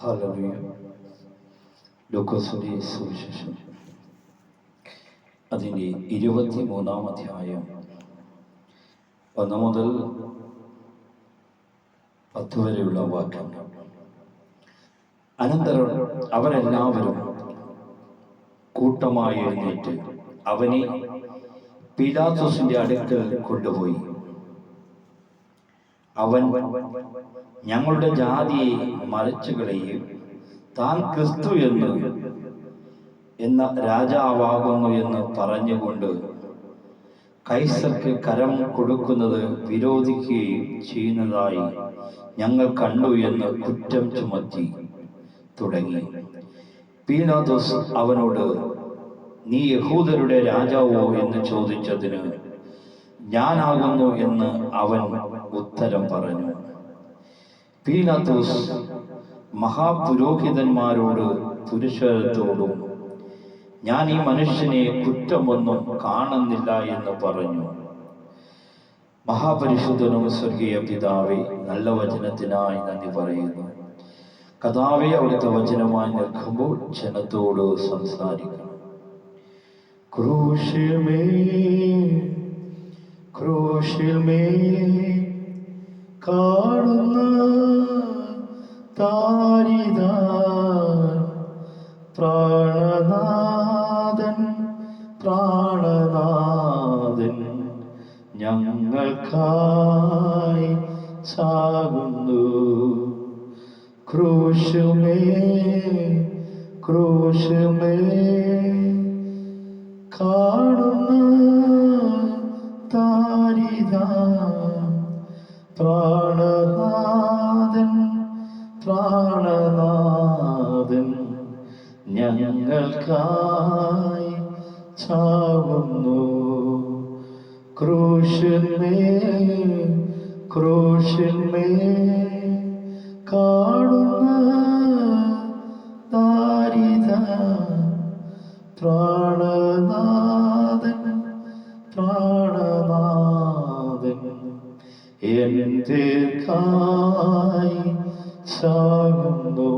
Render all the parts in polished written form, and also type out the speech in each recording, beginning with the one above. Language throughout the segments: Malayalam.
ഹല്ലേലൂയ. ലൂക്കോസിന്റെ സുവിശേഷം അതിൻ്റെ 23-ാം അധ്യായം 1 മുതൽ 10 വരെയുള്ള വാക്യങ്ങൾ. അനന്തരം അവരെല്ലാവരും കൂട്ടമായി എഴുന്നേറ്റ് അവനെ പീലാത്തോസിന്റെ അടുക്കൽ കൊണ്ടുപോയി. അവൻ ഞങ്ങളുടെ ജാതിയെ മറിച്ചുകളയും, താൻ ക്രിസ്തു എന്ന രാജാവാകുന്നു എന്ന് പറഞ്ഞുകൊണ്ട് കൈസർക്ക് കരം കൊടുക്കുന്നത് വിരോധിക്കുകയും ചെയ്യുന്നതായി ഞങ്ങൾ കണ്ടു എന്ന് കുറ്റം ചുമത്തി തുടങ്ങി. പീലാത്തോസ് അവനോട്, നീ യഹൂദരുടെ രാജാവോ എന്ന് ചോദിച്ചതിന്, ഞാനാകുന്നു എന്ന് അവൻ ഉത്തരം പറഞ്ഞു. പീലാത്തോസ് മഹാപുരോഹിതന്മാരോട് പുരുഷത്തോടും, ഞാൻ ഈ മനുഷ്യനെ കുറ്റമൊന്നും കാണുന്നില്ല എന്ന് പറഞ്ഞു. മഹാപരിശുദ്ധനും സ്വർഗീയ പിതാവേ, നല്ല വചനത്തിനായി നന്ദി പറയുന്നു. കർത്താവേ, അവിടുത്തെ വചനമായി നിൽക്കുമ്പോൾ ജനത്തോട് സംസാരിക്കണം. ക്രൂശിൽമേൽ കാണുന്ന താരിതാ പ്രാണനാഥൻ ഞങ്ങൾക്കായി ചാകുന്നു. ക്രൂശിൽമേൽ കാണുന്ന താരിതാ പ്രാണനാഥൻ ഞങ്ങൾക്കായി ചാവുന്നു. ക്രൂശിന്മേൽ കാണുന്ന താരിതാ പ്രാണനാഥൻ എന്റേക്കായി ചാകുന്നു.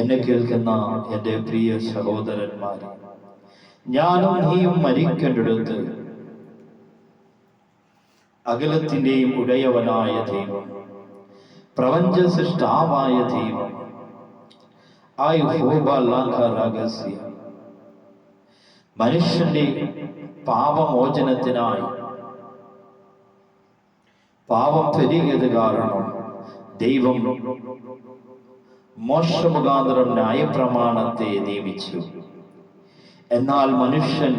എന്നെ കേൾക്കുന്ന എൻ്റെ പ്രിയ സഹോദരന്മാരെ, ഞാനും നീയും മരിക്കേണ്ടടുത്ത് അഖിലത്തിൻ്റെയും ഉടയവനായ ദൈവം, പ്രപഞ്ച സൃഷ്ടാവായ ദൈവം, മനുഷ്യന്റെ പാപമോചനത്തിനായി പാപം പെരുകിയത് കാരണം ദൈവം മോശമുഖാന്തരം ന്യായപ്രമാണത്തെ നിയമിച്ചു. എന്നാൽ മനുഷ്യൻ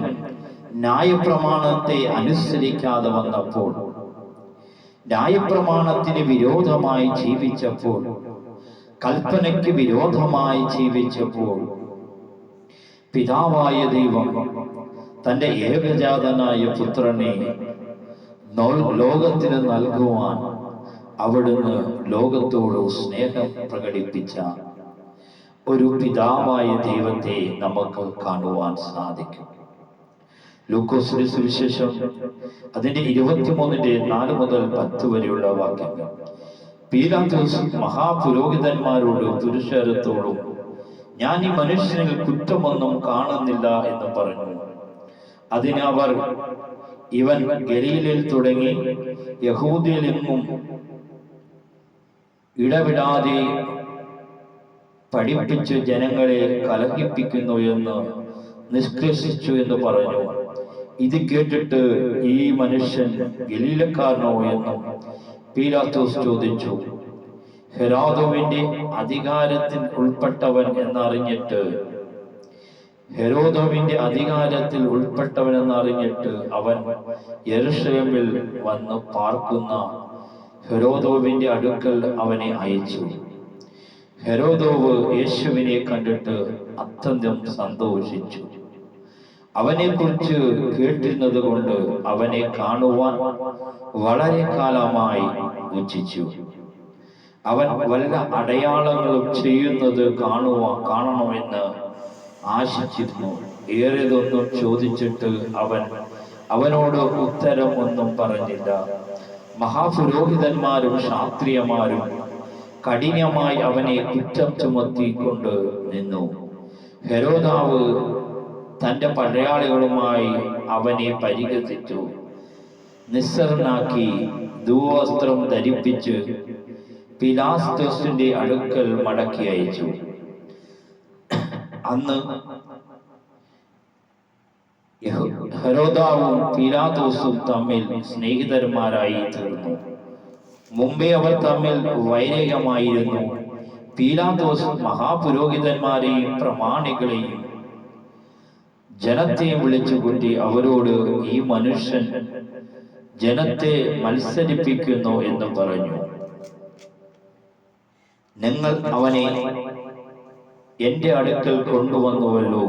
ന്യായപ്രമാണത്തെ അനുസരിക്കാതെ വന്നപ്പോൾ, ന്യായപ്രമാണത്തിന് വിരോധമായി ജീവിച്ചപ്പോൾ, കൽപ്പനയ്ക്ക് വിരോധമായി ജീവിച്ചപ്പോൾ, പിതാവായ ദൈവം തൻ്റെ ഏകജാതനായ പുത്രനെ ലോകത്തിന് നൽകുവാൻ അവിടുന്ന് ലോകത്തോട് സ്നേഹം പ്രകടിപ്പിച്ച ഒരു പിതാവായ ദൈവത്തെ നമുക്ക് കാണുവാൻ സാധിക്കും. ലൂക്കോസിന്റെ സുവിശേഷം അതിന്റെ 23-4 മുതൽ 10 വരെയുള്ള വാക്യങ്ങൾ. പീലാത്തോസ് മഹാപുരോഹിതന്മാരോടും പുരുഷാരത്തോടും, ഞാൻ ഈ മനുഷ്യനിൽ കുറ്റമൊന്നും കാണുന്നില്ല എന്ന് പറഞ്ഞു. അതിനവർ, ഇവൻ ഗലീലയിൽ തുടങ്ങി യഹൂദയിൽ നിന്നും ഇടവിടാതെ പഠിപ്പിച്ച് ജനങ്ങളെ കലഹിപ്പിക്കുന്നു എന്ന് നിഷ്കർഷിച്ചു എന്ന് പറഞ്ഞു. ഇത് കേട്ടിട്ട്, ഈ മനുഷ്യൻ ഗലീലക്കാരനോ എന്നും പീലാത്തോസ് ചോദിച്ചു. ഹെരോദോവിന്റെ അധികാരത്തിൽ ഉൾപ്പെട്ടവൻ എന്നറിഞ്ഞിട്ട് അവൻ യെരൂശലേമിൽ വന്ന് പാർക്കുന്ന ഹെരോദോവിന്റെ അടുക്കൽ അവനെ അയച്ചു. ഹെരോദോവ് യേശുവിനെ കണ്ടിട്ട് അത്യന്തം സന്തോഷിച്ചു. അവനെ കുറിച്ച് കേട്ടിരുന്നത് കൊണ്ട് അവനെ കാണുവാൻ വളരെ കാലമായി ഇച്ഛിച്ചു. അവൻ വല്ല അടയാളങ്ങളും ചെയ്യുന്നത് കാണണമെന്ന് ആശിച്ചിരുന്നു. ഏറെതൊന്നും ചോദിച്ചിട്ട് അവനോട് ഉത്തരം ഒന്നും പറഞ്ഞില്ല. മഹാപുരോഹിതന്മാരും ശാസ്ത്രിയന്മാരും കഠിനമായി അവനെ കുറ്റം ചുമത്തിക്കൊണ്ട് നിന്നു. ഹെരോദാവ് തന്റെ പടയാളികളുമായി അവനെ പരിഹസിച്ചു, നിസ്സരനാക്കി ദുവസ്ത്രം ധരിപ്പിച്ച് പീലാത്തോസിന്റെ അടുക്കൽ മടക്കി അയച്ചു. അന്ന് ഹെരോദാവും പീലാത്തോസും തമ്മിൽ സ്നേഹിതന്മാരായി തീർന്നു. മുമ്പേ അവർ തമ്മിൽ വൈരയമായിരുന്നു. പീലാത്തോസ് മഹാപുരോഹിതന്മാരെയും പ്രമാണികളെയും ജനത്തെയും വിളിച്ചുകൂട്ടി അവരോട്, ഈ മനുഷ്യൻ ജനത്തെ മത്സരിപ്പിക്കുന്നു എന്ന് പറഞ്ഞു. നിങ്ങൾ അവനെ എന്റെ അടുക്കൽ കൊണ്ടുവന്നുവല്ലോ.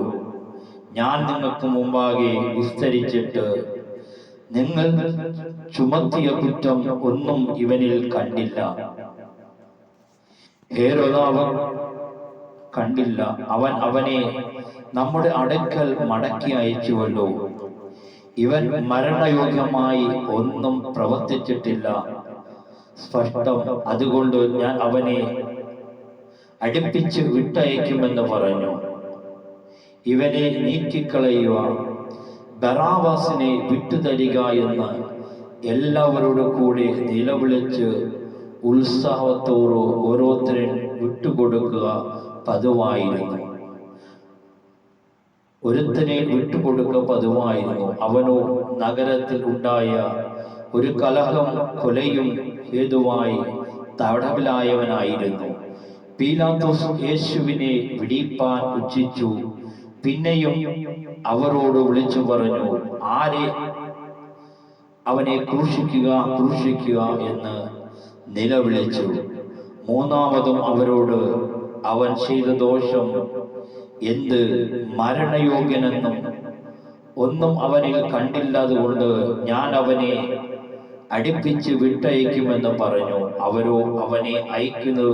ഞാൻ നിങ്ങൾക്ക് മുമ്പാകെ വിസ്തരിച്ചിട്ട് നിങ്ങൾ ചുമത്തിയ കുറ്റം ഒന്നും ഇവനിൽ കണ്ടില്ല. ഹെരോദാവ് കണ്ടില്ല. അവൻ അവനെ നമ്മുടെ അടുക്കൽ മടക്കി അയച്ചുവല്ലോ. ഇവൻ മരണയോഗ്യമായി ഒന്നും പ്രവർത്തിച്ചിട്ടില്ല, സ്പഷ്ടം. അതുകൊണ്ട് ഞാൻ അവനെ അടുപ്പിച്ച് വിട്ടയക്കുമെന്ന് പറഞ്ഞു. ഇവനെ നീക്കിക്കളയുക, ബറാബാസിനെ വിട്ടുതരിക എന്ന് എല്ലാവരോടും കൂടി നിലവിളിച്ച് ഉത്സാഹത്തോടെ ഓരോരുത്തരും വിട്ടുകൊടുക്കുക പതിവായിരുന്നു. ഒരുത്തനെ വിട്ടുകൊടുക്കുക പതിവായിരുന്നു. അവനോ നഗരത്തിൽ ഉണ്ടായ ഒരു കലഹം കൊലയും ഹേതുവായി തടവിലായവനായിരുന്നു. പീലാത്തോസ് യേശുവിനെ വിടിപ്പാൻ ഉച്ചിച്ചു. പിന്നെയും അവരോട് വിളിച്ചു പറഞ്ഞു, ആരെ അവനെ ക്രൂശിക്കുക ക്രൂശിക്കുക എന്ന് നിലവിളിച്ചു. മൂന്നാമതും അവരോട്, അവൻ ചെയ്ത ദോഷം എന്ത് മരണയോഗ്യനെന്നും ഒന്നും അവനിൽ കണ്ടില്ലതുകൊണ്ട് ഞാൻ അവനെ അടുപ്പിച്ച് വിട്ടയക്കുമെന്ന് പറഞ്ഞു. അവരോ അവനെ അയക്കുന്നു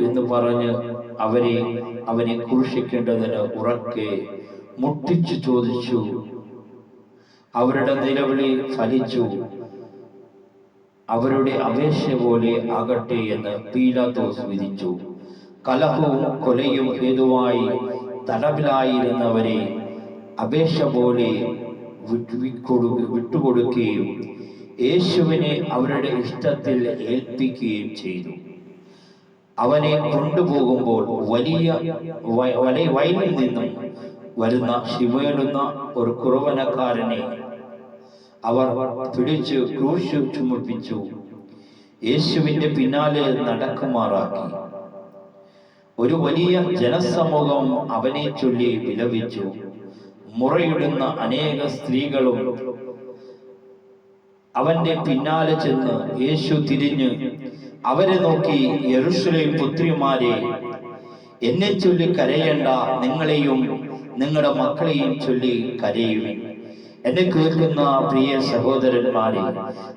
എന്ന് പറഞ്ഞ് അവനെ ക്രൂശിക്കേണ്ടതിന് ഉറക്കെ മുട്ടിച്ചു ചോദിച്ചു. അവരുടെ നിലവിളി ഫലിച്ചു. അവരുടെ അപേക്ഷ പോലെ ആകട്ടെ എന്ന് പീലാത്തോസ് വിധിച്ചു. കലഹവും കൊലയും ഹേതുവായി തടവിലായിരുന്നവരെ അപേക്ഷ പോലെ വിട്ടുകൊടുക്കുകയും യേശുവിനെ അവരുടെ ഇഷ്ടത്തിൽ ഏൽപ്പിക്കുകയും ചെയ്തു. അവനെ കൊണ്ടുപോകുമ്പോൾ വയലിൽ നിന്നും വരുന്ന ശിമയോനെന്ന ഒരു കുറവനക്കാരനെ അവർ പിടിച്ച് ക്രൂശ് ചുമപ്പിച്ചു യേശുവിന്റെ പിന്നാലെ നടക്കുമാറാക്കി. ഒരു വലിയ ജനസമൂഹം അവനെ ചൊല്ലി വിലപിച്ചു. മുറയിടുന്ന അനേക സ്ത്രീകളും അവന്റെ പിന്നാലെ ചെന്ന് യേശു തിരിഞ്ഞ് അവരെ നോക്കി, യെരൂശലേം പുത്രിമാരെ, എന്നെ ചൊല്ലി കരയേണ്ട, നിങ്ങളെയും നിങ്ങളുടെ മക്കളെയും ചൊല്ലി കരയുവിൻ. എന്നെ കേൾക്കുന്ന പ്രിയ സഹോദരന്മാരെ,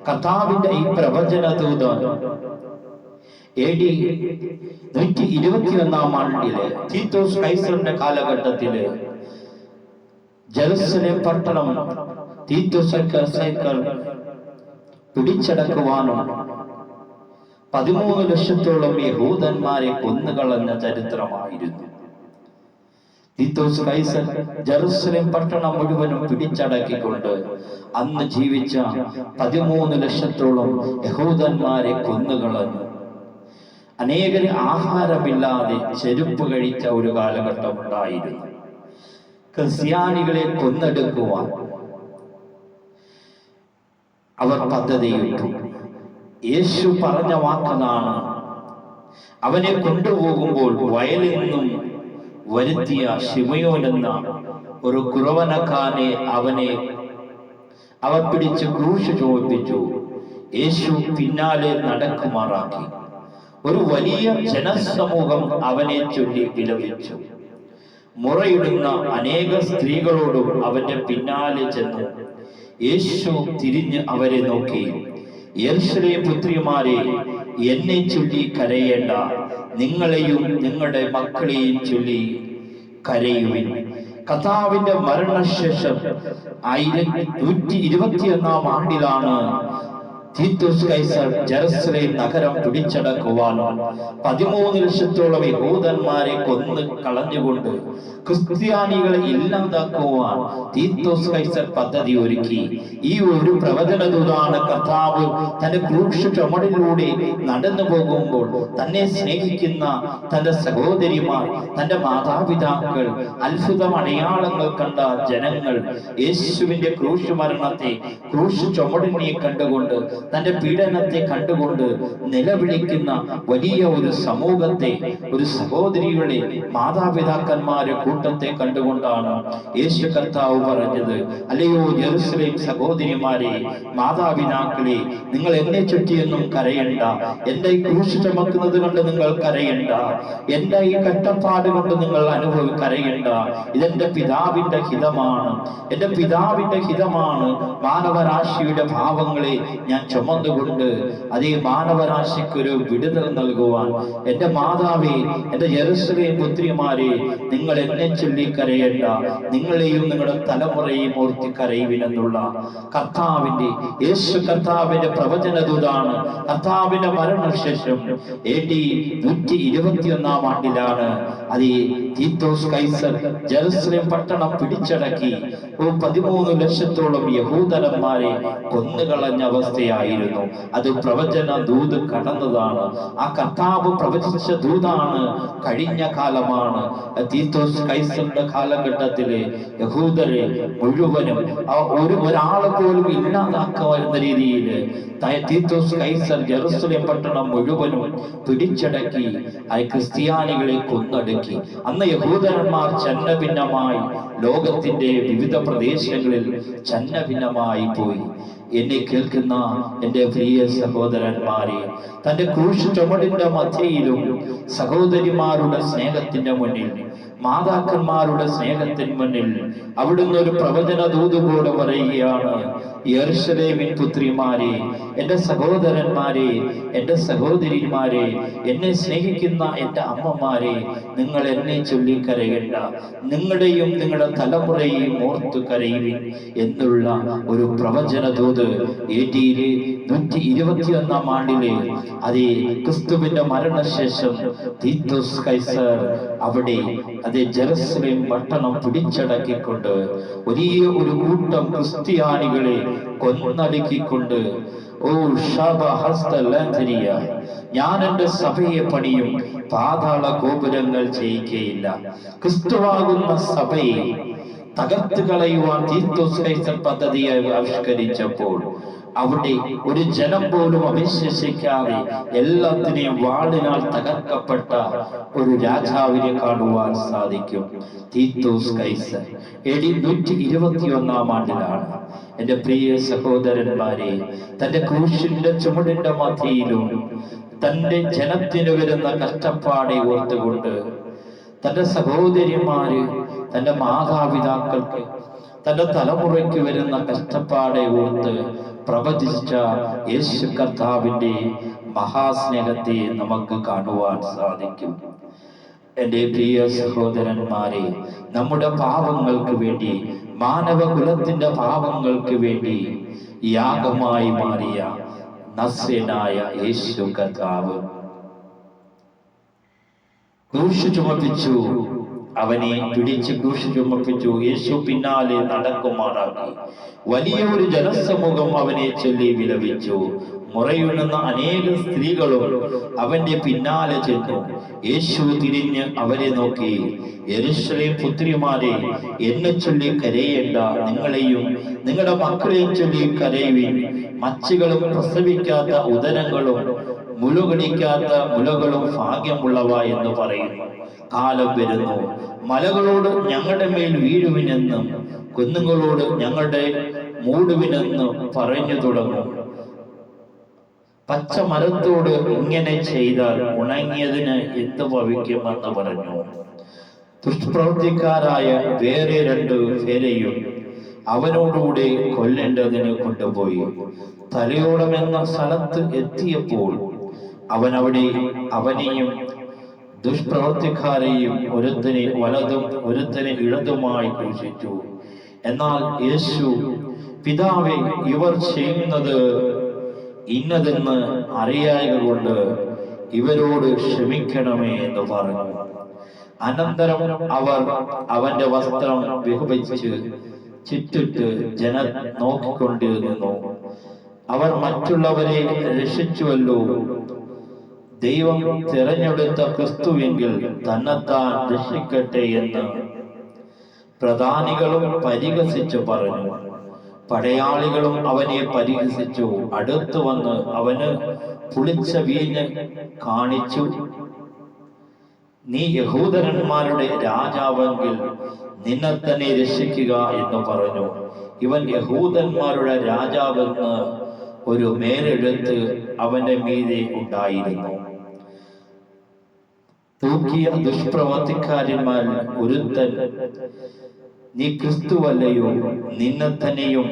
കർത്താവിന്റെ ഈ പ്രവചന ദൂതൻ AD 121 ആണ്ടിലെ തീത്തോസ് കൈസറിന്റെ കാലഘട്ടത്തില് ജെറുസലേം പട്ടണം തീത്തോസ് കൈസർ പിടിച്ചടക്കുവാനും 13 ലക്ഷത്തോളം യഹൂദന്മാരെ കൊന്നുകളഞ്ഞ ചരിത്രമായിരുന്നു. തീത്തോസ് കൈസർ ജെറുസലേം പട്ടണം മുഴുവനും പിടിച്ചടക്കിക്കൊണ്ട് അന്ന് ജീവിച്ച 13 ലക്ഷത്തോളം യഹൂദന്മാരെ കൊന്നുകളഞ്ഞു. അനേകര് ആഹാരമില്ലാതെ ചെരുപ്പ് കഴിച്ച ഒരു കാലഘട്ടം ഉണ്ടായിരുന്നു. ക്രിസ്ത്യാനികളെ കൊന്നെടുക്കുവാൻ അവർ പദ്ധതിയിട്ടു. യേശു പറഞ്ഞ വാക്കതാണ്, അവനെ കൊണ്ടുപോകുമ്പോൾ വയലിൽ നിന്നും വരുത്തിയ ശിമയോൻ എന്ന ഒരു കുറവനക്കാരനെ അവർ പിടിച്ച് ക്രൂശ് ചുമപ്പിച്ചു. യേശു പിന്നാലെ നടക്കുമാറാക്കി. ഒരു വലിയ ജനസമൂഹം അവനെ ചൊല്ലി വിലപിച്ചു. മുറയിടുന്ന അനേക സ്ത്രീകളോടും അവന്റെ പിന്നാലെ ചെന്നു. യേശു തിരിഞ്ഞ് അവരെ നോക്കി, യെരൂശലേം പുത്രിമാരെ, എന്നെ ചൊല്ലി കരയേണ്ട, നിങ്ങളെയും നിങ്ങളുടെ മക്കളെയും ചൊല്ലി കരയുവിൻ. കർത്താവിന്റെ മരണശേഷം 121 ആണ്ടിലാണ് തീത്തോസ് കൈസർ ജെറുസലേം നഗരം പിടിച്ചടക്കുവാനും 13 ലക്ഷത്തോളം യഹൂദന്മാരെ കൊന്ന് കളഞ്ഞുകൊണ്ട് ക്രിസ്ത്യാനികളെ ഇല്ലാതാക്കുവാൻ തീത്തോസ് കൈസർ പദ്ധതി ഒരുക്കി. ഈ ഒരു പ്രവചനദൂതാണ് കർത്താവ് തന്റെ ക്രൂശ് ചുമടിലൂടെ നടന്നു പോകുമ്പോൾ തന്നെ സ്നേഹിക്കുന്ന തന്റെ സഹോദരിമാർ, തന്റെ മാതാപിതാക്കൾ, അത്ഭുതം അടയാളങ്ങൾ കണ്ട ജനങ്ങൾ യേശുവിന്റെ ക്രൂശ് മരണത്തെ, ക്രൂശ് ചുമടിനെ കണ്ടുകൊണ്ട്, തന്റെ പീഡനത്തെ കണ്ടുകൊണ്ട് നിലവിളിക്കുന്ന വലിയ ഒരു സമൂഹത്തെ, ഒരു സഹോദരികളെ, മാതാപിതാക്കന്മാരെ കൂട്ടത്തെ കണ്ടുകൊണ്ടാണ് യേശു കർത്താവ് പറഞ്ഞത്, അല്ലയോ ജെറുസലേം സഹോദരിമാരെ, മാതാപിതാക്കളെ, നിങ്ങൾ എന്നെ ചുറ്റിയൊന്നും കരയണ്ട. എന്റെ ഈ ക്രൂശ് ചുമക്കുന്നത് കൊണ്ട് നിങ്ങൾ കരയണ്ട. എന്റെ ഈ കഷ്ടപ്പാട് കൊണ്ട് നിങ്ങൾ കരയണ്ട. ഇതെന്റെ പിതാവിന്റെ ഹിതമാണ്. എന്റെ പിതാവിന്റെ ഹിതമാണ്. മാനവരാശിയുടെ പാപങ്ങളെ ഞാൻ ചുമന്നുകൊണ്ട് അതേ മാനവരാശിക്കൊരു വിടുതൽ നൽകുവാൻ. എന്റെ മാതാവേ, എന്റെ ജെറുസലേം പുത്രിമാരെ, നിങ്ങൾ എന്നെ ചൊല്ലി കരയണ്ട. നിങ്ങളെയും നിങ്ങളുടെ തലമുറയെയും ഓർത്തി കരയുവിനെന്നുള്ള കർത്താവിന്റെ, യേശു കർത്താവിന്റെ പ്രവചനദൂതാണ്. കർത്താവിന്റെ മരണശേഷം AD 121 ആണ്ടിലാണ് അത് തീത്തോസ് കൈസർ ജെറുസലേം പട്ടണം പിടിച്ചടക്കി 13 ലക്ഷത്തോളം യഹൂദന്മാരെ കൊന്നുകളഞ്ഞ അവസ്ഥയായിരുന്നു. അത് പ്രവചന ദൂത് കടന്നതാണ്. ആ കർത്താവ് പ്രവചിച്ച ദൂതാണ്. കഴിഞ്ഞ കാലമാണ്. തീത്തോസ് കൈസറിന്റെ കാലഘട്ടത്തിലെ യഹൂദരെ മുഴുവനും ഒരാളെ പോലും ഇല്ലാതാക്കുവാനുള്ള രീതിയിൽ തീത്തോസ് കൈസർ ജെറുസലേം പട്ടണം മുഴുവനും പിടിച്ചടക്കി ക്രിസ്ത്യാനികളെ കൊന്നടക്കി. അന്ന് യഹൂദന്മാർ ഛന്ന ഭിന്നമായി ലോകത്തിന്റെ വിവിധ പ്രദേശങ്ങളിൽ ഛന്ന ഭിന്നമായി പോയി. എന്നെ കേൾക്കുന്ന എൻ്റെ പ്രിയ സഹോദരന്മാരെ, തന്റെ ക്രൂശ് ചുമടിന്റെ മധ്യയിലും സഹോദരിമാരുടെ സ്നേഹത്തിന്റെ മുന്നിൽ, മാതാക്കന്മാരുടെ സ്നേഹത്തിന് മുന്നിൽ അവിടുന്ന് ഒരു പ്രവചന ദൂതുകൂടെ പറയുകയാണ്, യെരൂശലേമിൻ പുത്രിമാരെ, എൻ്റെ സഹോദരന്മാരെ, എൻ്റെ സഹോദരിമാരെ, എന്നെ സ്നേഹിക്കുന്ന എൻ്റെ അമ്മമാരെ, നിങ്ങൾ എന്നെ ചൊല്ലി കരയണ്ട. നിങ്ങളുടെയും നിങ്ങളുടെ തലമുറയെയും ഓർത്തു കരയുവിൻ എന്നുള്ള ഒരു പ്രവചന ദൂത് AD 121 ആണ്ടിലെ അതേ ക്രിസ്തുവിന്റെ മരണശേഷം തീത്തോസ് കൈസർ അവിടെ അതേ ജെറുസലേം പട്ടണം പിടിച്ചടക്കിക്കൊണ്ട് വലിയ ഒരു കൂട്ടം ക്രിസ്ത്യാനികളെ കൊന്നടുക്കിക്കൊണ്ട്, ഞാൻ എന്റെ സഭയെ പണിയും, പാതാള ഗോപുരങ്ങൾ ചെയ്യിക്കയില്ല. ക്രിസ്തുവാകുന്ന സഭയെ തകർത്ത് കളയുവാൻ തീത്തോസ് കൈസർ പദ്ധതി ആവിഷ്കരിച്ചപ്പോൾ അവിടെ ഒരു ജനം പോലും അവശേഷിക്കാതെ എല്ലാത്തിനെയും വാളിനാൽ തകർക്കപ്പെട്ട ഒരു രാജാവിനെ കാണുവാൻ സാധിക്കും. Titus Kaiser AD 121 ആണ്ടിലാണ്. എൻ്റെ പ്രിയ സഹോദരന്മാരെ, തന്റെ ക്രൂശിന്റെ ചുമടിന്റെ മധ്യയിലും തന്റെ ജനത്തിന് വരുന്ന കഷ്ടപ്പാടെ ഓർത്തുകൊണ്ട് തന്റെ സഹോദരിമാര്, തന്റെ മാതാപിതാക്കൾക്ക്, തന്റെ തലമുറയ്ക്ക് വരുന്ന കഷ്ടപ്പാടെ ഓർത്ത് പ്രവചിച്ച യേശു കർത്താവിന്റെ മഹാസ്നേഹത്തെ നമുക്ക് കാണുവാൻ സാധിക്കും. എൻ്റെ പ്രിയ സഹോദരന്മാരെ, നമ്മുടെ പാപങ്ങൾക്ക് വേണ്ടി, മാനവകുലത്തിന്റെ പാപങ്ങൾക്ക് വേണ്ടി യാഗമായി മാറിയ നസ്രയനായ യേശു കർത്താവ് ക്രൂശ് ചുമപ്പിച്ചു. അവനെ പിടിച്ച് ക്രൂശ് ചുമപ്പിച്ചു. യേശു പിന്നാലെ നടക്കുമാറാക്കി. വലിയ ഒരു ജനസമൂഹം അവനെ ചൊല്ലി വിലപിച്ചു. മുറയുണുന്ന അനേക സ്ത്രീകളും അവന്റെ പിന്നാലെ ചെന്നു. യേശു തിരിഞ്ഞ് അവരെ നോക്കി, യെരൂശലേം പുത്രിമാരെ, എന്നെ ചൊല്ലി കരയേണ്ട. നിങ്ങളെയും നിങ്ങളുടെ മക്കളെയും ചൊല്ലി കരയുവിൻ. മച്ചുകളും പ്രസവിക്കാത്ത ഉദരങ്ങളും മുലകുടിക്കാത്ത മുലകളും ഭാഗ്യമുള്ളവ എന്ന് പറയുന്നു. കാലം വരുന്നു, മലകളോട് ഞങ്ങളുടെ മേൽ വീഴുവിനെന്നും കുന്നുകളോട് ഞങ്ങളുടെ മൂടുവിനെന്ന് പറഞ്ഞു തുടങ്ങും. പച്ച മരത്തോട് ഇങ്ങനെ ചെയ്താൽ ഉണങ്ങിയതിന് എന്ത് ഭവിക്കുമെന്ന് പറഞ്ഞു. ദുഷ്പ്രവൃത്തിക്കാരായ വേറെ 2 പേരെയും അവനോടുകൂടെ കൊല്ലേണ്ടതിന് കൊണ്ടുപോയി. തലയോളം എന്ന സ്ഥലത്ത് എത്തിയപ്പോൾ അവൻ അവിടെ അവനെയും ദുഷ്പ്രവൃത്തിക്കാരെയും ഒരുത്തനെ വലതും ഒരുത്തനെ ഇടതുമായി ക്രൂശിച്ചു. എന്നാൽ യേശു, പിതാവേ, ഇവർ ചെയ്യുന്നത് ഇന്നതെന്ന് അറിയായക കൊണ്ട് ഇവരോട് ക്ഷമിക്കണമേ എന്ന് പറഞ്ഞു. അനന്തരം അവർ അവന്റെ വസ്ത്രം വിഭജിച്ച് ചുറ്റിട്ട് ജനം നോക്കിക്കൊണ്ടിരുന്നു. അവർ മറ്റുള്ളവരെ രക്ഷിച്ചുവല്ലോ, ദൈവം തിരഞ്ഞെടുത്ത ക്രിസ്തുവെങ്കിൽ തന്നെത്താൻ രക്ഷിക്കട്ടെ എന്ന് പ്രധാനികളും പരിഹസിച്ചു പറഞ്ഞു. പടയാളികളും അവനെ പരിഹസിച്ചു. അടുത്തു വന്ന് അവന് പുളിച്ച വീഞ്ഞ് കാണിച്ചു. നീ യഹൂദന്മാരുടെ രാജാവെങ്കിൽ നിന്നെ തന്നെ രക്ഷിക്കുക എന്ന് പറഞ്ഞു. ഇവൻ യഹൂദന്മാരുടെ രാജാവെന്ന് ഒരു മേലെഴുത്ത് അവന്റെ മീതെ ഉണ്ടായിരുന്നു. തൂക്കിയ ദുഷ്പ്രവർത്തിക്കാരന്മാർ ഒരുത്തൻ, നീ ക്രിസ്തുവല്ലയോ, നിന്നെ തന്നെയും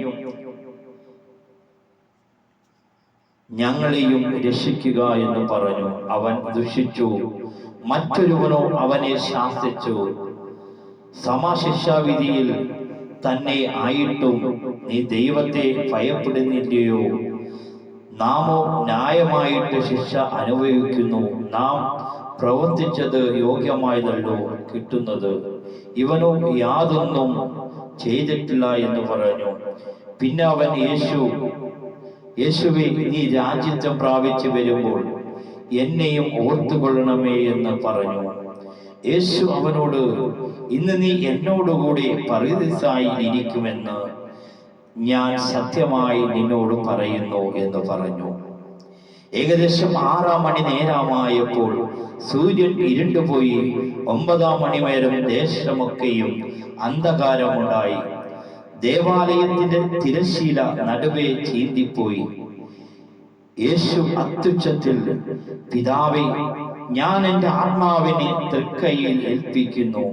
ഞങ്ങളെയും രക്ഷിക്കുക എന്ന് പറഞ്ഞു. അവൻ ദുഷിച്ചു. മറ്റൊരുവനോ അവനെ ശാസിച്ചു, സമശിക്ഷാവിധിയിൽ തന്നെ ആയിട്ടും നീ ദൈവത്തെ ഭയപ്പെടുന്നില്ലയോ? നാമോ ന്യായമായിട്ട് ശിക്ഷ അനുഭവിക്കുന്നു. നാം പ്രവർത്തിച്ചത് യോഗ്യമായതല്ലോ കിട്ടുന്നത്. ഇവനോ യാതൊന്നും ചെയ്തിട്ടില്ല എന്ന് പറഞ്ഞു. പിന്നെ അവൻ യേശുവേ, നീ രാജ്യത്വം പ്രാപിച്ചു വരുമ്പോൾ എന്നെയും ഓർത്തുകൊള്ളണമേ എന്ന് പറഞ്ഞു. യേശു അവനോട്, ഇന്ന് നീ എന്നോടുകൂടി പറുദീസായിൽ ഇരിക്കുമെന്ന് ഞാൻ സത്യമായി നിന്നോട് പറയുന്നു എന്ന് പറഞ്ഞു. ഏകദേശം 6-ാം മണി നേരമായപ്പോൾ സൂര്യൻ ഇരുണ്ടുപോയി. 9-ാം മണിവരെ ദേശമൊക്കെയും അന്ധകാരമുണ്ടായി. ദേവാലയത്തിന്റെ തിരശ്ശീല നടുവേ ചീന്തിപ്പോയി. യേശു അത്യുച്ചത്തിൽ, പിതാവേ, ഞാൻ എൻ്റെ ആത്മാവിനെ തൃക്കൈയിൽ ഏൽപ്പിക്കുന്നു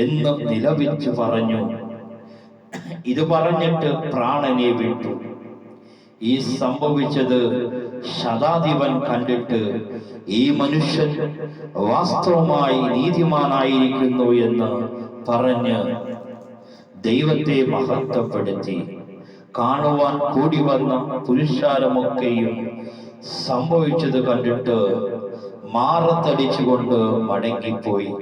എന്ന് നിലവിളിച്ചു പറഞ്ഞു. ഇത് പറഞ്ഞിട്ട് പ്രാണനെ വിട്ടു. ഈ സംഭവിച്ചത് ശതാധിപൻ കണ്ടിട്ട്, ഈ മനുഷ്യൻ വാസ്തവമായി നീതിമാനായിരിക്കുന്നു എന്ന് പറഞ്ഞ് ദൈവത്തെ മഹത്വപ്പെടുത്തി. കാണുവാൻ കൂടി വന്ന പുരുഷാരമൊക്കെയും സംഭവിച്ചത് കണ്ടിട്ട് മാറത്തടിച്ചുകൊണ്ട് മടങ്ങിപ്പോയി.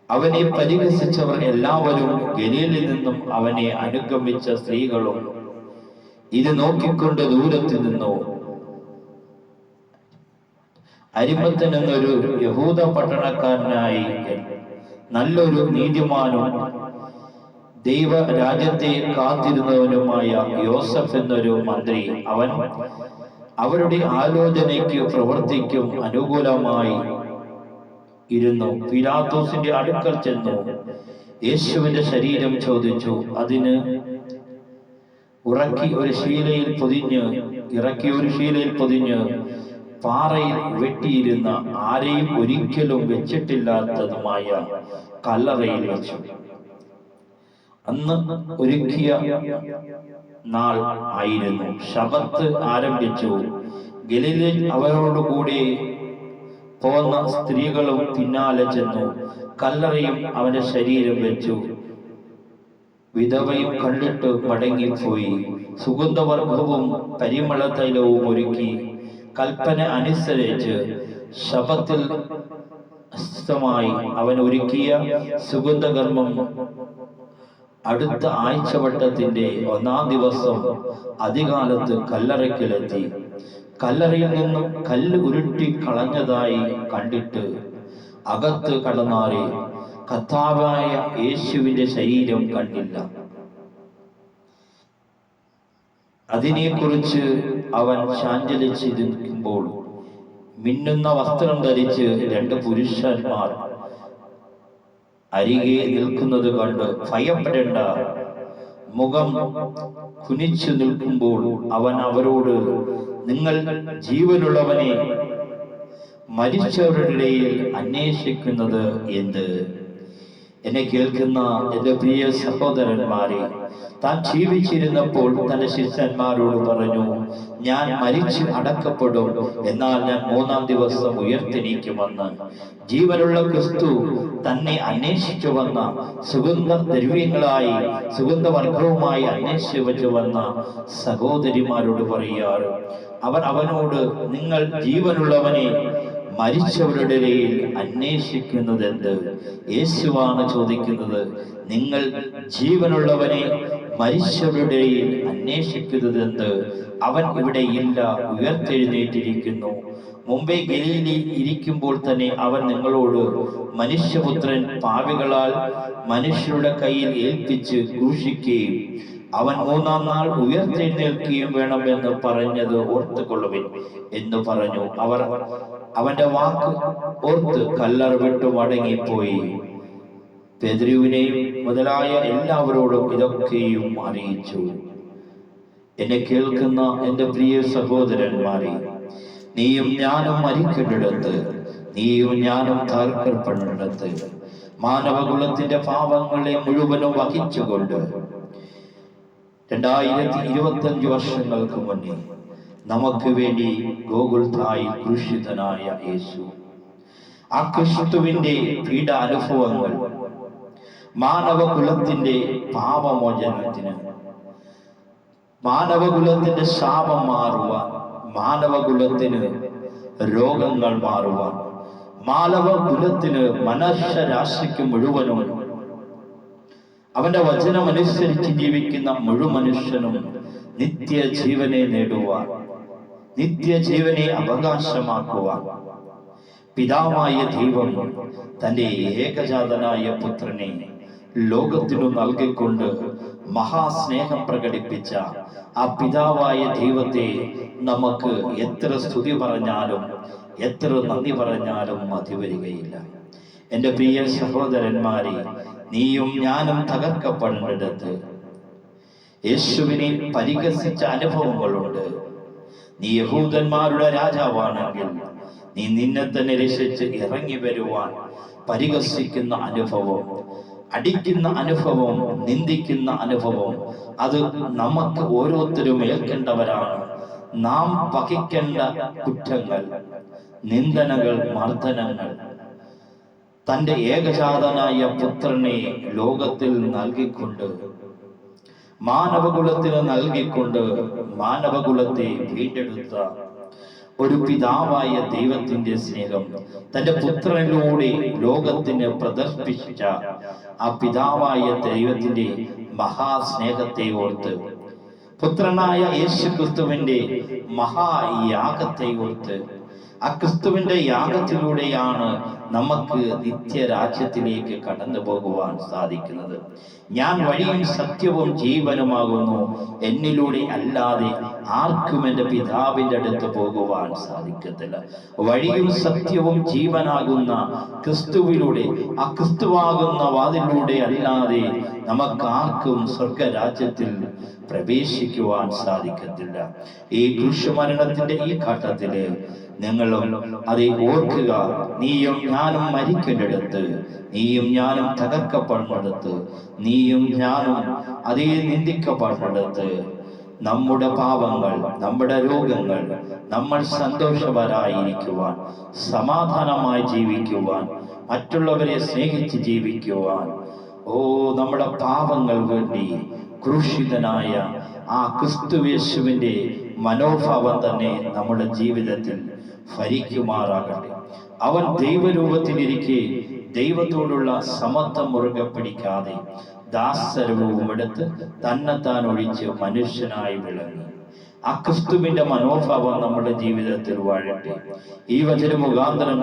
അവനെ പരിഹസിച്ചവർ എല്ലാവരും ഗലീലിൽ നിന്നും അവനെ അനുഗമിച്ച സ്ത്രീകളും ഇത് നോക്കിക്കൊണ്ട് ദൂരത്ത് നിന്നു. അരിമത്തൻ എന്നൊരു യഹൂദ പട്ടണക്കാരനായി നല്ലൊരു നീതിമാനും ദൈവരാജ്യത്തെ കാത്തിരുന്നവനുമായ യോസഫ് എന്നൊരു മന്ത്രി, അവൻ അവരുടെ ആലോചനയ്ക്ക് പ്രവർത്തിക്കും അനുകൂലമായി ഇരുന്നു. പീലാത്തോസിന്റെ അടുക്കൽ ചെന്നു യേശുവിന്റെ ശരീരം ചോദിച്ചു. അതിന് ഇറക്കി ഒരു ശീലയിൽ പൊതിഞ്ഞ് പാറയിൽ വെട്ടിയിരുന്ന ആരെയും ഒരിക്കലും വെച്ചിട്ടില്ലാത്തതുമായ കല്ലറയിൽ വെച്ചു. അന്ന് ഒരുക്കിയ നാൾ ആയിരുന്നു. ശബത്ത് ആരംഭിച്ചു. ഗലീലയിൽ അവരോടുകൂടി പോന്ന സ്ത്രീകളും പിന്നാലെ ചെന്നു. കല്ലറയും അവന്റെ ശരീരം വെച്ചു. വിധവയും കണ്ടിട്ട് മടങ്ങിപ്പോയി. സുഗന്ധവർഗവും പരിമള തൈലവും ഒരുക്കി കൽപ്പന അനുസരിച്ച് ശബത്തിൽ അവൻ ഒരുക്കിയ സുഗന്ധകർമ്മം അടുത്ത ആഴ്ചവട്ടത്തിന്റെ 1-ാം ദിവസം അതികാലത്ത് കല്ലറയ്ക്കലെത്തി. കല്ലറയിൽ നിന്നും കല്ല് ഉരുട്ടി കളഞ്ഞതായി കണ്ടിട്ട് അകത്ത് കടന്നാറി കർത്താവായ യേശുവിന്റെ ശരീരം കണ്ടില്ല. അതിനെക്കുറിച്ച് അവൻ ചാഞ്ചലിച്ചിരിക്കുമ്പോൾ മിന്നുന്ന വസ്ത്രം ധരിച്ച് 2 പുരുഷന്മാർ അരികെ നിൽക്കുന്നത് കണ്ട്, ഭയപ്പെടേണ്ട, മുഖം കുനിച്ചു നിൽക്കുമ്പോൾ അവൻ അവരോട്, നിങ്ങൾ ജീവനുള്ളവനെ മരിച്ചവരുടെ ഇടയിൽ അന്വേഷിക്കുന്നത് എന്ത്? എന്നെ കേൾക്കുന്ന എൻ്റെ പ്രിയ സഹോദരന്മാരെ, താൻ ജീവിച്ചിരുന്നപ്പോൾ തന്റെ ശിഷ്യന്മാരോട് പറഞ്ഞു, ഞാൻ മരിച്ചു അടക്കപ്പെടും, എന്നാൽ ഞാൻ 3-ാം ദിവസം ഉയർത്തെണീക്കുമെന്ന്. ജീവനുള്ള ക്രിസ്തു തന്നെ അന്വേഷിച്ചു വന്ന സുഗന്ധദ്രവ്യങ്ങളായി സുഗന്ധവർഗവുമായി അന്വേഷിച്ചു വന്ന സഹോദരിമാരോട് പറയാറ്. അവർ അവനോട്, നിങ്ങൾ ജീവനുള്ളവനെ മരിച്ചവരുടെ ഇടയിൽ അന്വേഷിക്കുന്നത് എന്ത്? യേശുവാണ് ചോദിക്കുന്നത്, നിങ്ങൾ ജീവനുള്ളവനെ മരിച്ചവരുടെ ഇടയിൽ അന്വേഷിക്കുന്നത് എന്ത്? അവൻ ഇവിടെ ഇല്ല, ഉയർത്തെഴുന്നേറ്റിരിക്കുന്നു. മുമ്പേ ഗലീലയിൽ ഇരിക്കുമ്പോൾ തന്നെ അവൻ നിങ്ങളോട്, മനുഷ്യപുത്രൻ പാപികളാൽ മനുഷ്യരുടെ കയ്യിൽ ഏൽപ്പിച്ച് ക്രൂശിക്കുകയും അവൻ 3-ാം നാൾ ഉയർത്തെഴുന്നേൽക്കുകയും വേണമെന്ന് പറഞ്ഞത് ഓർത്തുകൊള്ളുവിൻ എന്ന് പറഞ്ഞു. അവർ അവന്റെ വാക്ക് ഓർത്ത് കല്ലറ വിട്ടു മടങ്ങിപ്പോയി. പേതുരുവിനെയും മുതലായ എല്ലാവരോടും ഇതൊക്കെയും അറിയിച്ചു. എന്നെ കേൾക്കുന്ന എൻ്റെ പ്രിയ സഹോദരന്മാരെ, നീയും ഞാനും മരിക്കേണ്ടിടത്ത്, നീയും ഞാനും തകർക്കപ്പെടേണ്ടിടത്ത്, മാനവകുലത്തിന്റെ പാപങ്ങളെ മുഴുവനും വഹിച്ചുകൊണ്ട് 2025 വർഷങ്ങൾക്ക് മുന്നേ നമുക്ക് വേണ്ടി ഗോകുൽത്തായിൽ ക്രൂശിതനായ യേശു, ആ ക്രിസ്തുവിന്റെ പീഡ അനുഭവങ്ങൾ മാനവകുലത്തിന്റെ പാപമോചനത്തിന്, മാനവകുലത്തിന്റെ ശാപം മാറുവാൻ, മാനവകുലത്തിന് രോഗങ്ങൾ മാറുവാൻ, മാനവകുലത്തിന് മനുഷ്യരാശിക്ക് മുഴുവനും അവന്റെ വചനമനുസരിച്ച് ജീവിക്കുന്ന മുഴുവൻ മനുഷ്യനും നിത്യജീവനെ നേടുവാൻ, നിത്യജീവനെ അവകാശമാക്കുവാൻ പിതാവായ ദൈവം തന്റെ ഏകജാതനായ പുത്രനെ ലോകത്തിനു നൽകിക്കൊണ്ട് മഹാസ്നേഹം പ്രകടിപ്പിച്ച ആ പിതാവായ ദൈവത്തെ നമുക്ക് എത്ര സ്തുതി പറഞ്ഞാലും എത്ര നന്ദി പറഞ്ഞാലും മതി വരികയില്ല. എൻ്റെ പ്രിയ സഹോദരന്മാരെ, നീയും ഞാനും തകർക്കപ്പെടേണ്ടിടത്ത് യേശുവിനെ പരിഹസിച്ച അനുഭവങ്ങളുണ്ട്. നീ യഹൂദന്മാരുടെ രാജാവാണെങ്കിൽ നീ നിന്നെ തന്നെ രക്ഷിച്ച് ഇറങ്ങി വരുവാൻ പരിഹസിക്കുന്ന അനുഭവം, അടിക്കുന്ന അനുഭവം, നിന്ദിക്കുന്ന അനുഭവം, അത് നമുക്ക് ഓരോരുത്തരും ഏൽക്കേണ്ടവരാണ്. നാം വഹിക്കേണ്ട കുറ്റങ്ങൾ, നിന്ദനകൾ, മർദ്ദനങ്ങൾ തന്റെ ഏകജാതനായ പുത്രനെ ലോകത്തിൽ നൽകിക്കൊണ്ട്, മാനവകുലത്തിന് നൽകിക്കൊണ്ട് മാനവകുലത്തെ വീണ്ടെടുത്ത ഒരു പിതാവായ ദൈവത്തിന്റെ സ്നേഹം തന്റെ പുത്രനിലൂടെ ലോകത്തിന് പ്രദർശിപ്പിച്ച ആ പിതാവായ ദൈവത്തിന്റെ മഹാസ്നേഹത്തെ ഓർത്ത്, പുത്രനായ യേശു ക്രിസ്തുവിന്റെ മഹായാഗത്തെ ഓർത്ത്, ആ ക്രിസ്തുവിന്റെ യാഗത്തിലൂടെയാണ് നമുക്ക് നിത്യരാജ്യത്തിലേക്ക് കടന്നു പോകുവാൻ സാധിക്കുന്നത്. ഞാൻ വഴിയും സത്യവും ജീവനുമാകുന്നു, എന്നിലൂടെ അല്ലാതെ ആർക്കും എൻ്റെ പിതാവിൻ്റെ അടുത്ത് പോകുവാൻ സാധിക്കത്തില്ല. വഴിയും സത്യവും ജീവനാകുന്ന ക്രിസ്തുവിലൂടെ, ആ ക്രിസ്തുവാകുന്ന വാതിലൂടെ അല്ലാതെ നമുക്കാർക്കും സ്വർഗരാജ്യത്തിൽ പ്രവേശിക്കുവാൻ സാധിക്കത്തില്ല. ഈ ക്രൂശമരണത്തിന്റെ ഈ ഘട്ടത്തില് നിങ്ങളും അത് ഓർക്കുക. നീയും ഞാനും മരിക്കേണ്ടിടത്ത്, നീയും ഞാനും തകർക്കപ്പെടുന്നിടത്ത്, നീയും ഞാനും അതേ നിന്ദിക്കപ്പെടുന്നിടത്ത് നമ്മുടെ പാപങ്ങൾ, നമ്മുടെ രോഗങ്ങൾ, നമ്മൾ സന്തോഷവരായിരിക്കുവാൻ, സമാധാനമായി ജീവിക്കുവാൻ, മറ്റുള്ളവരെ സ്നേഹിച്ച് ജീവിക്കുവാൻ, നമ്മുടെ പാപങ്ങൾ വേണ്ടി ക്രൂശിതനായ ആ ക്രിസ്തുയേശുവിന്റെ മനോഭാവം തന്നെ നമ്മുടെ ജീവിതത്തിൽ ഭരിക്കുമാറാകട്ടെ. അവൻ ദൈവരൂപത്തിലിരിക്കെ ദൈവത്തോടുള്ള സമത്വം മുറുകെ പിടിക്കാതെ ദാസരൂപം എടുത്ത് തന്നെത്താൻ ഒഴിച്ച് മനുഷ്യനായി വിളങ്ങി. ആ ക്രിസ്തുവിന്റെ മനോഭാവം നമ്മുടെ ജീവിതത്തിൽ വാഴട്ടെ. ഈ വചന മുഖാന്തരം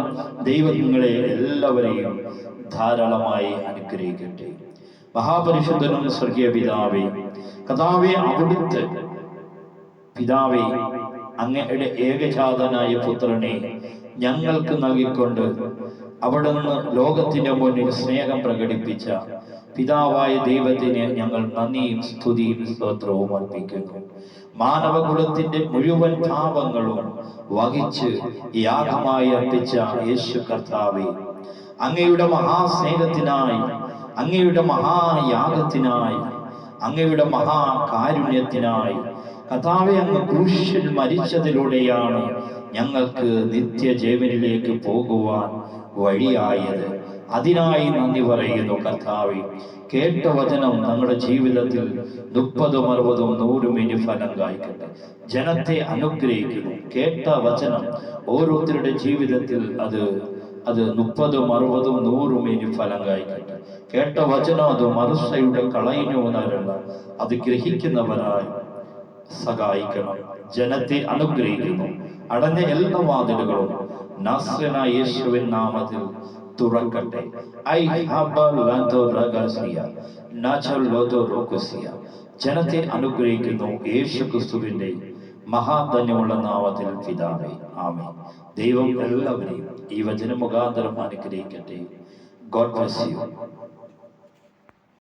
ദൈവം നിങ്ങളെ എല്ലാവരെയും ധാരാളമായി അനുഗ്രഹിക്കട്ടെ. മഹാപരിശുദ്ധനും സ്വർഗീയ പിതാവേ, കർത്താവേ, അവിടുത്തെ പിതാവേ, അങ്ങയുടെ ഏകജാതനായ പുത്രനെ ഞങ്ങൾക്ക് നൽകിക്കൊണ്ട് അവിടുന്ന് ലോകത്തിന്റെ മുന്നിൽ സ്നേഹം പ്രകടിപ്പിച്ച പിതാവായ ദൈവത്തിന് ഞങ്ങൾ നന്ദിയും സ്തുതിയും സ്തോത്രവും അർപ്പിക്കുന്നു. മാനവകുലത്തിന്റെ മുഴുവൻ പാപങ്ങളും വഹിച്ച് യാഗമായി അർപ്പിച്ച യേശു കർത്താവേ, അങ്ങയുടെ മഹാസ്നേഹത്തിനായി അങ്ങയുടെ മഹായാഗത്തിനായി, അങ്ങയുടെ മഹാകാരുണ്യത്തിനായി. കർത്താവേ, അങ്ങ് ക്രൂശിൽ മരിച്ചതിലൂടെയാണ് ഞങ്ങൾക്ക് നിത്യജീവനിലേക്ക് പോകുവാൻ വഴിയായത്. അതിനായി നന്ദി പറയുന്നു കർത്താവേ. കേട്ട വചനം ഞങ്ങളുടെ ജീവിതത്തിൽ 30, 60, 100 ഫലം കായ്ക്കട്ടെ. ജനത്തെ അനുഗ്രഹിക്കുന്നു. കേട്ട വചനം ഓരോരുത്തരുടെ ജീവിതത്തിൽ അത് 30, 60, 100 ഫലം കായ്ക്കട്ടെ. കേട്ട വചനം അത് മറുസയുടെ കളയുന്നവരല്ല, അത് ഗ്രഹിക്കുന്നവരായി സഹായിക്കണം. ജനത്തെ അനുഗ്രഹിക്കുന്നു. അടഞ്ഞ എല്ലാ വാതിലുകളും നാസറേനായ യേശുവിൻ നാമത്തിൽ തുറക്കട്ടെ. ജനത്തെ അനുഗ്രഹിക്കുന്നു യേശു ക്രിസ്തുവിന്റെ മഹാധന്യമുള്ള നാമത്തിൽ പിതാവേ, ആമേൻ. ദൈവം എല്ലാവരെയും ഈ വചന മുഖാന്തരം അനുഗ്രഹിക്കട്ടെ. God bless you.